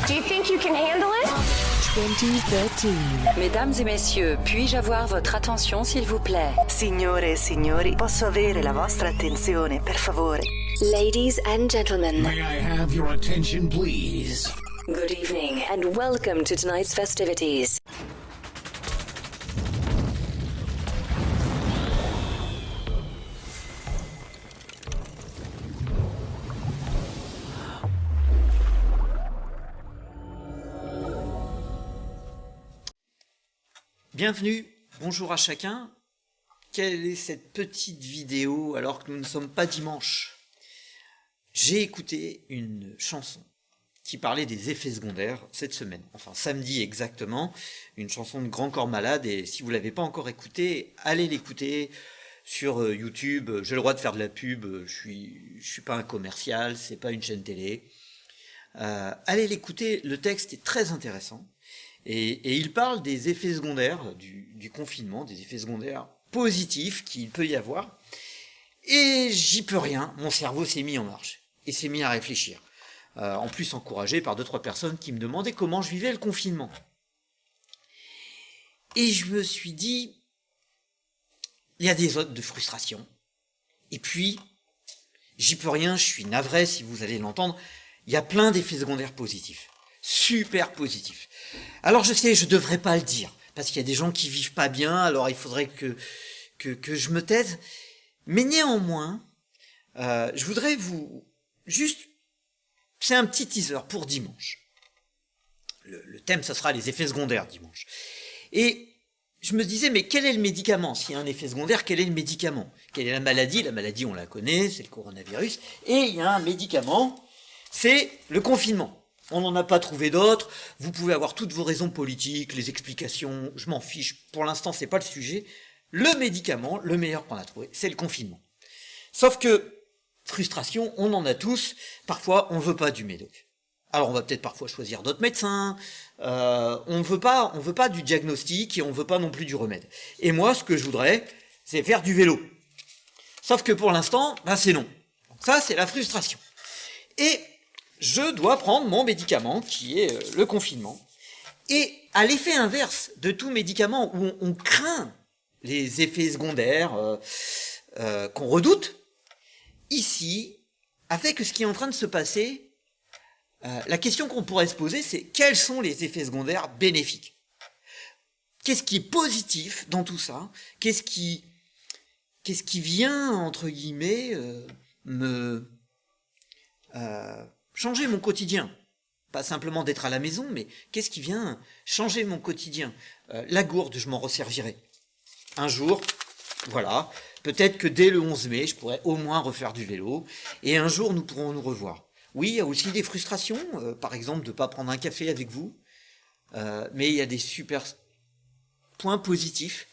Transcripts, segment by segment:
Do you think you can handle it? 2013. Mesdames et messieurs, puis-je avoir votre attention s'il vous plaît? Signore e signori, posso avere la vostra attenzione, per favore? Ladies and gentlemen, May I have your attention, please? good evening and welcome to tonight's festivities. Bienvenue, bonjour à chacun. Quelle est cette petite vidéo alors que nous ne sommes pas dimanche? J'ai écouté une chanson qui parlait des effets secondaires cette semaine, enfin samedi exactement, une chanson de Grand Corps Malade, et si vous ne l'avez pas encore écoutée, allez l'écouter sur YouTube. J'ai le droit de faire de la pub, je suis pas un commercial, c'est pas une chaîne télé. Allez l'écouter, le texte est très intéressant. Et il parle des effets secondaires du confinement, des effets secondaires positifs qu'il peut y avoir. Et j'y peux rien, mon cerveau s'est mis en marche et s'est mis à réfléchir. En plus encouragé par 2-3 personnes qui me demandaient comment je vivais le confinement. Et je me suis dit, il y a des notes de frustration. Et puis, j'y peux rien, je suis navré si vous allez l'entendre, il y a plein d'effets secondaires positifs. Super positifs. Alors je sais, je devrais pas le dire, parce qu'il y a des gens qui vivent pas bien, alors il faudrait que je me taise. Mais néanmoins, je voudrais juste, c'est un petit teaser pour dimanche. Le thème, ça sera les effets secondaires dimanche. Et je me disais, mais quel est le médicament? S'il y a un effet secondaire, quel est le médicament? Quelle est la maladie? La maladie, on la connaît, c'est le coronavirus. Et il y a un médicament, c'est le confinement. On n'en a pas trouvé d'autres. Vous pouvez avoir toutes vos raisons politiques, les explications, je m'en fiche. Pour l'instant, c'est pas le sujet. Le médicament, le meilleur qu'on a trouvé, c'est le confinement. Sauf que, frustration, on en a tous. Parfois, on veut pas du médoc. Alors, on va peut-être parfois choisir d'autres médecins. On veut pas du diagnostic et on veut pas non plus du remède. Et moi, ce que je voudrais, c'est faire du vélo. Sauf que pour l'instant, c'est non. Donc ça, c'est la frustration. Et je dois prendre mon médicament, qui est le confinement. Et à l'effet inverse de tout médicament où on craint les effets secondaires qu'on redoute, ici, avec ce qui est en train de se passer, la question qu'on pourrait se poser, c'est quels sont les effets secondaires bénéfiques? Qu'est-ce qui est positif dans tout ça? Qu'est-ce qui vient, entre guillemets, changer mon quotidien? Pas simplement d'être à la maison, mais qu'est-ce qui vient changer mon quotidien? La gourde, je m'en resservirai. Un jour, voilà, peut-être que dès le 11 mai, je pourrais au moins refaire du vélo, et un jour, nous pourrons nous revoir. Oui, il y a aussi des frustrations, par exemple, de ne pas prendre un café avec vous, mais il y a des super points positifs,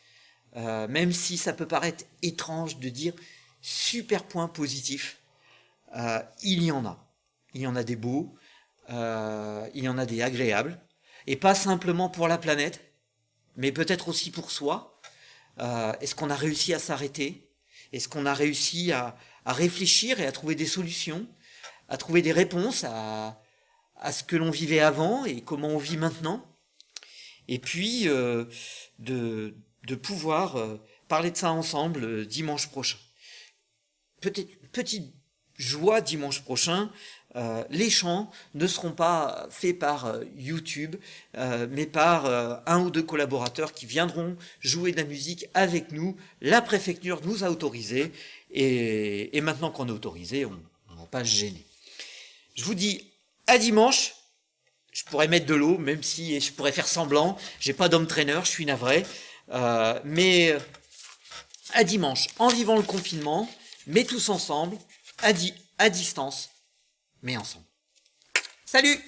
même si ça peut paraître étrange de dire super points positifs, il y en a. Il y en a des beaux, il y en a des agréables, et pas simplement pour la planète, mais peut-être aussi pour soi. Est-ce qu'on a réussi à s'arrêter? Est-ce qu'on a réussi à réfléchir et à trouver des solutions, à trouver des réponses à ce que l'on vivait avant et comment on vit maintenant? Et puis, de pouvoir parler de ça ensemble dimanche prochain. Peut-être une petite joie dimanche prochain, les chants ne seront pas faits par YouTube, mais par un ou deux collaborateurs qui viendront jouer de la musique avec nous. La préfecture nous a autorisé, et maintenant qu'on est autorisé, on ne va pas se gêner. Je vous dis à dimanche. Je pourrais mettre de l'eau, même si je pourrais faire semblant. J'ai pas d'homme trainer, je suis navré. Mais à dimanche, en vivant le confinement, mais tous ensemble, à distance, mais ensemble. Salut!